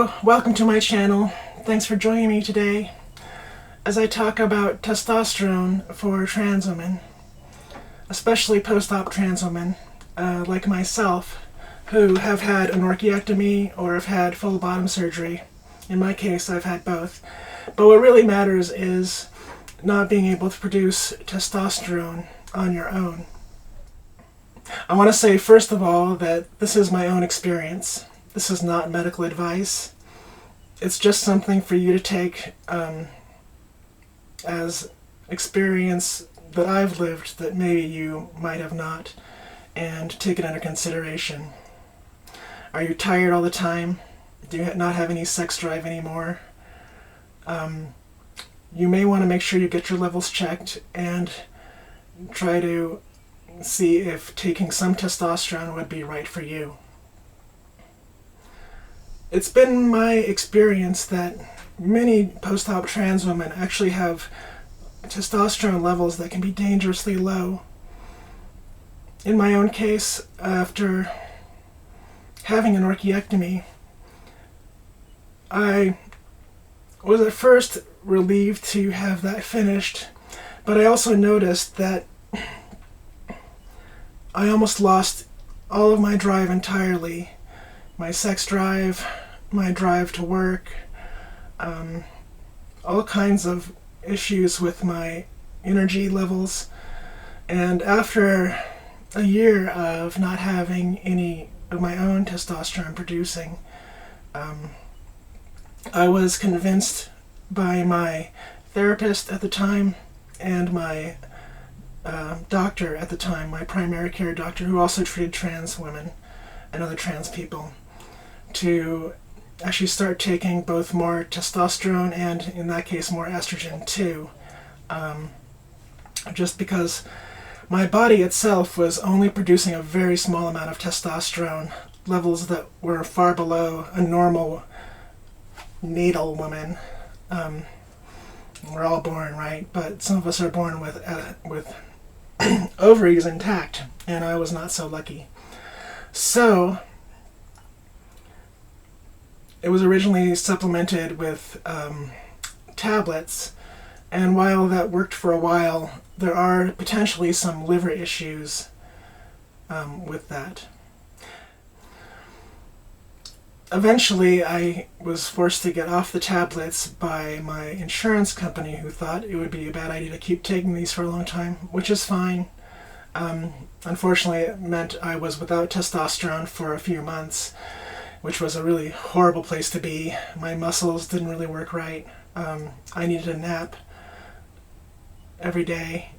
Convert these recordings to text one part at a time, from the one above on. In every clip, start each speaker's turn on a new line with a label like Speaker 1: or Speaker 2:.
Speaker 1: Hello, welcome to my channel. Thanks for joining me today as I talk about testosterone for trans women, especially post-op trans women like myself who have had an orchiectomy or have had full bottom surgery. In my case, I've had both. But what really matters is not being able to produce testosterone on your own. I want to say first of all that this is my own experience. This is not medical advice. It's just something for you to take as experience that I've lived that maybe you might have not, and take it under consideration. Are you tired all the time? Do you not have any sex drive anymore? You may want to make sure you get your levels checked and try to see if taking some testosterone would be right for you. It's been my experience that many post-op trans women actually have testosterone levels that can be dangerously low. In my own case, after having an orchiectomy, I was at first relieved to have that finished, but I also noticed that I almost lost all of my drive entirely. My sex drive, my drive to work, all kinds of issues with my energy levels. And after a year of not having any of my own testosterone producing, I was convinced by my therapist at the time and my doctor at the time, my primary care doctor, who also treated trans women and other trans people, to actually start taking both more testosterone and, in that case, more estrogen too. Just because my body itself was only producing a very small amount of testosterone, levels that were far below a normal natal woman. We're all born, right? But some of us are born with ovaries intact, and I was not so lucky. So it was originally supplemented with tablets, and while that worked for a while, there are potentially some liver issues with that. Eventually, I was forced to get off the tablets by my insurance company, who thought it would be a bad idea to keep taking these for a long time, which is fine. Unfortunately, it meant I was without testosterone for a few months, which was a really horrible place to be. My muscles didn't really work right. I needed a nap every day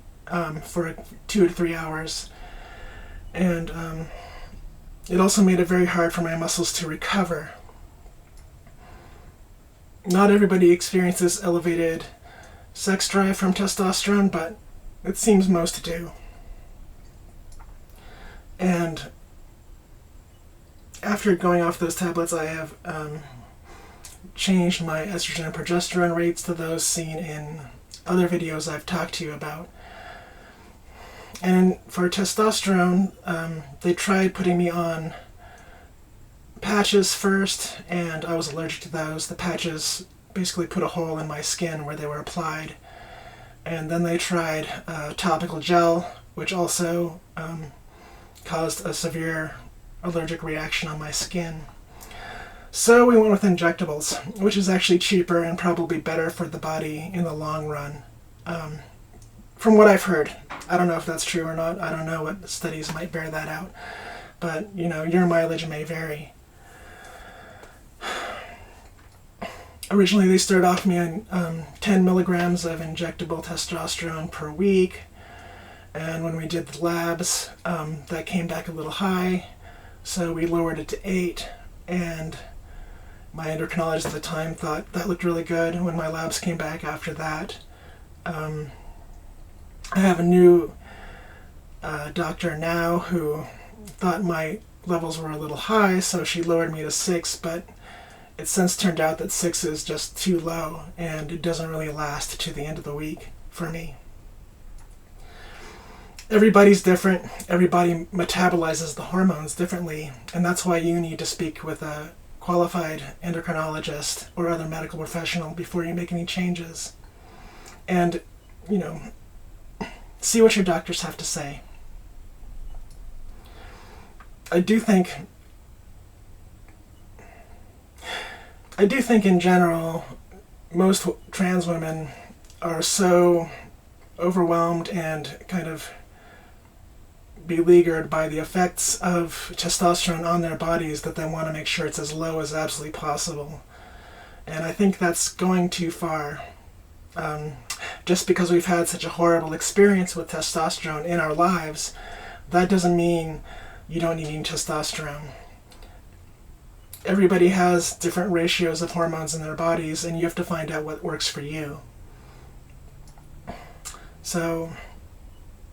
Speaker 1: for 2 to 3 hours. And it also made it very hard for my muscles to recover. Not everybody experiences elevated sex drive from testosterone, but it seems most do. And after going off those tablets, I have changed my estrogen and progesterone rates to those seen in other videos I've talked to you about. And for testosterone, they tried putting me on patches first, and I was allergic to those. The patches basically put a hole in my skin where they were applied. And then they tried topical gel, which also caused a severe allergic reaction on my skin. So we went with injectables, which is actually cheaper and probably better for the body in the long run. From what I've heard. I don't know if that's true or not. I don't know what studies might bear that out. But, you know, your mileage may vary. Originally, they started off me on 10 milligrams of injectable testosterone per week. And when we did the labs, that came back a little high. So we lowered it to 8. And my endocrinologist at the time thought that looked really good when my labs came back after that. I have a new doctor now who thought my levels were a little high, so she lowered me to 6, but it's since turned out that 6 is just too low, and it doesn't really last to the end of the week for me. Everybody's different. Everybody metabolizes the hormones differently, and that's why you need to speak with a qualified endocrinologist or other medical professional before you make any changes. And, see what your doctors have to say. I do think in general, most trans women are so overwhelmed and kind of beleaguered by the effects of testosterone on their bodies that they want to make sure it's as low as absolutely possible. And I think that's going too far. Just because we've had such a horrible experience with testosterone in our lives, that doesn't mean you don't need any testosterone. Everybody has different ratios of hormones in their bodies, and you have to find out what works for you. So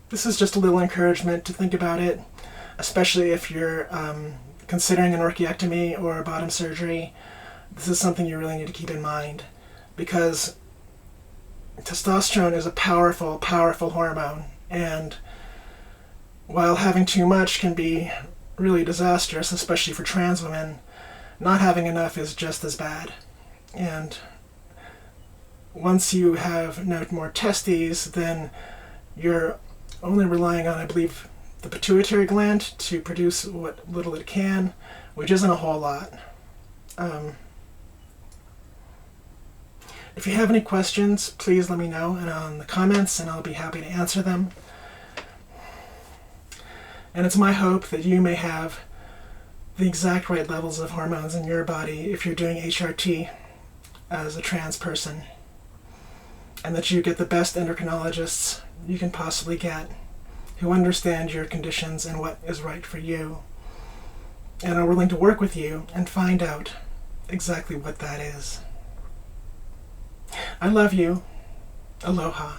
Speaker 1: this is just a little encouragement to think about it, especially if you're considering an orchiectomy or a bottom surgery. This is something you really need to keep in mind, because testosterone is a powerful, powerful hormone, and while having too much can be really disastrous, especially for trans women, not having enough is just as bad. And once you have no more testes, then you're only relying on, I believe, the pituitary gland to produce what little it can, which isn't a whole lot. If you have any questions, please let me know in the comments, and I'll be happy to answer them. And it's my hope that you may have the exact right levels of hormones in your body if you're doing HRT as a trans person, and that you get the best endocrinologists you can possibly get who understand your conditions and what is right for you, and are willing to work with you and find out exactly what that is. I love you. Aloha.